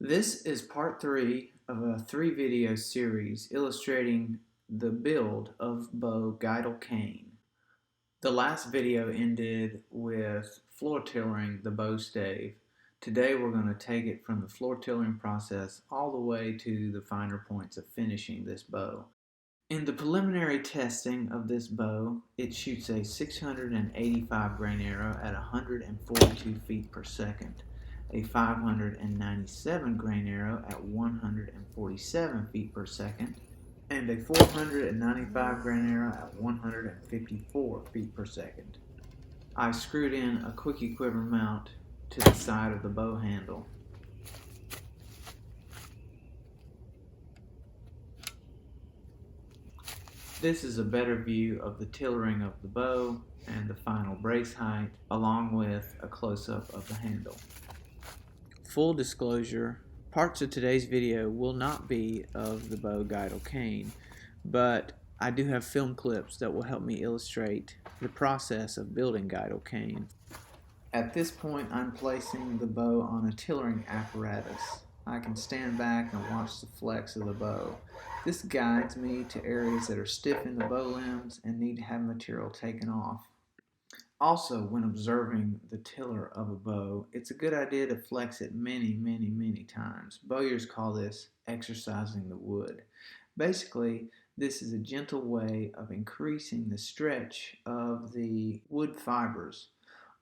This is part 3 of a 3-video series illustrating the build of bow Gaidal Cain. The last video ended with floor tillering the bow stave. Today we're going to take it from the floor tillering process all the way to the finer points of finishing this bow. In the preliminary testing of this bow, it shoots a 685 grain arrow at 142 feet per second, a 597 grain arrow at 147 feet per second, and a 495 grain arrow at 154 feet per second. I screwed in a quickie quiver mount to the side of the bow handle. This is a better view of the tillering of the bow and the final brace height, along with a close-up of the handle. Full disclosure, parts of today's video will not be of the bow Gaidal Cain, but I do have film clips that will help me illustrate the process of building Gaidal Cain. At this point, I'm placing the bow on a tillering apparatus. I can stand back and watch the flex of the bow. This guides me to areas that are stiff in the bow limbs and need to have material taken off. Also, when observing the tiller of a bow, it's a good idea to flex it many times. Bowyers call this exercising the wood. Basically, this is a gentle way of increasing the stretch of the wood fibers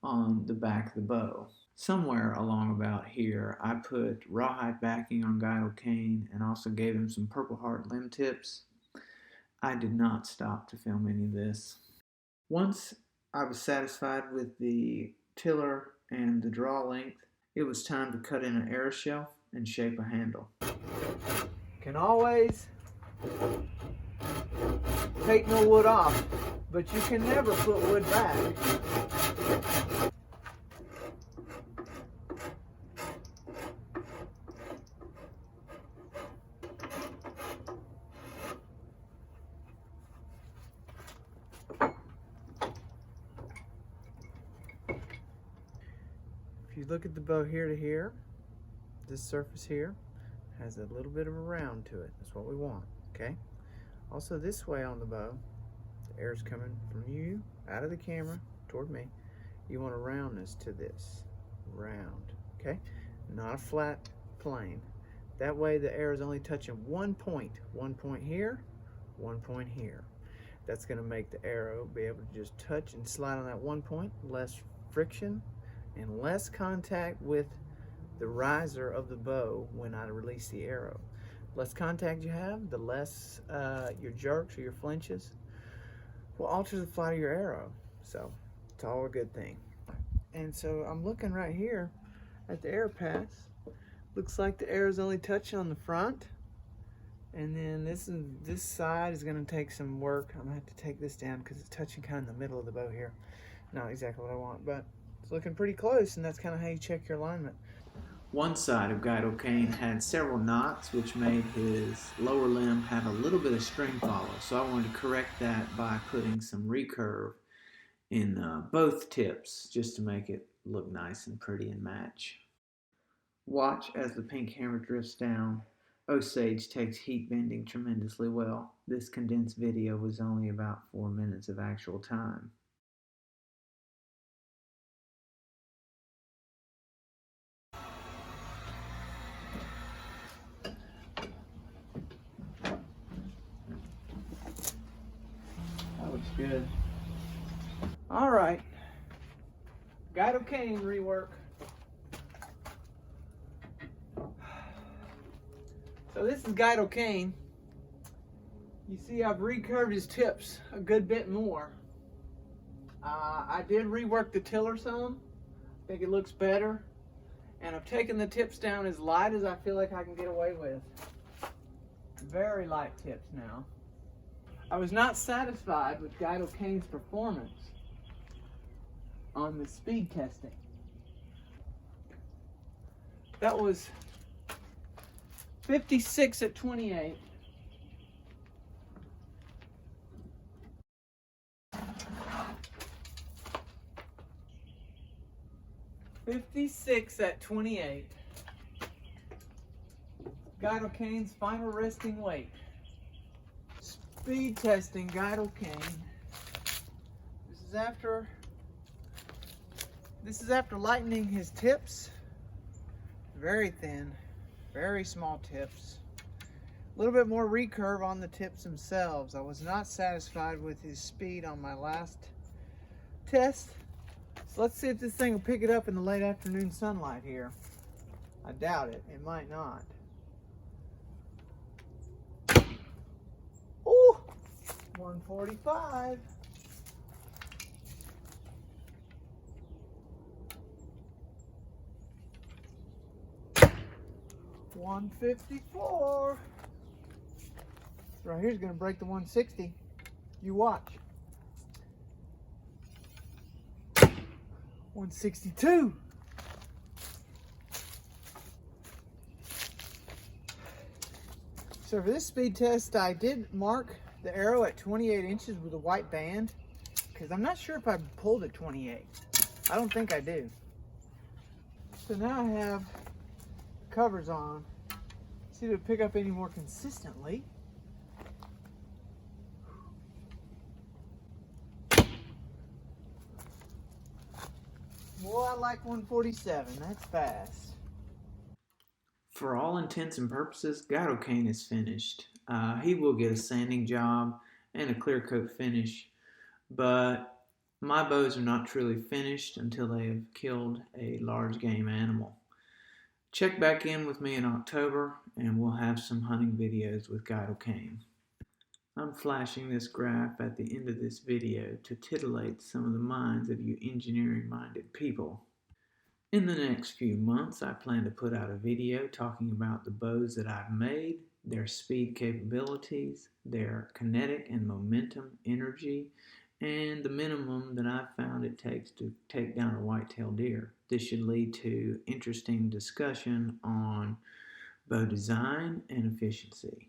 on the back of the bow. Somewhere along about here, I put rawhide backing on Gaidal Cain and also gave him some Purple Heart limb tips. I did not stop to film any of this. Once I was satisfied with the tiller and the draw length, it was time to cut in an arrow shelf and shape a handle. Can always take no wood off, but you can never put wood back. If you look at the bow here to here, this surface here has a little bit of a round to it. That's what we want, okay? Also this way on the bow, the air's coming from you, out of the camera, toward me. You want a roundness to this, round, okay? Not a flat plane. That way the air is only touching one point here, 1 point here. That's gonna make the arrow be able to just touch and slide on that 1 point, less friction and less contact with the riser of the bow when I release the arrow. Less contact you have, the less your jerks or your flinches will alter the flight of your arrow. So it's all a good thing. And so I'm looking right here at the air pass. Looks like the arrow's only touching on the front. And then this side is gonna take some work. I'm gonna have to take this down because it's touching kind of in the middle of the bow here. Not exactly what I want, but it's looking pretty close, and that's kind of how you check your alignment. One side of Gaidal Cain had several knots, which made his lower limb have a little bit of string follow. So I wanted to correct that by putting some recurve in both tips, just to make it look nice and pretty and match. Watch as the pink hammer drifts down. Osage takes heat bending tremendously well. This condensed video was only about 4 minutes of actual time. That looks good. All right, Gaidal Cain rework. So this is Gaidal Cain. You see I've recurved his tips a good bit more. I did rework the tiller some. I think it looks better. And I've taken the tips down as light as I feel like I can get away with. Very light tips now. I was not satisfied with Gaidal Cain's performance on the speed testing. That was 56 at 28. $56 at 28. Gaidal Cain's final resting weight. Speed testing Gaidal Cain. This is after lightening his tips. Very thin, very small tips. A little bit more recurve on the tips themselves. I was not satisfied with his speed on my last test. So let's see if this thing will pick it up in the late afternoon sunlight here. I doubt it. It might not. Ooh, 145. $154. Right here's gonna break the 160. You watch. 162. So for this speed test, I did mark the arrow at 28 inches with a white band because I'm not sure if I pulled at 28. I don't think I do. So now I have the covers on. See if it'll pick up any more consistently. Well, I like 147. That's fast. For all intents and purposes, Gaidal Cain is finished. He will get a sanding job and a clear coat finish, but my bows are not truly finished until they have killed a large game animal. Check back in with me in October and we'll have some hunting videos with Gaidal Cain. I'm flashing this graph at the end of this video to titillate some of the minds of you engineering-minded people. In the next few months, I plan to put out a video talking about the bows that I've made, their speed capabilities, their kinetic and momentum energy, and the minimum that I've found it takes to take down a whitetail deer. This should lead to interesting discussion on bow design and efficiency.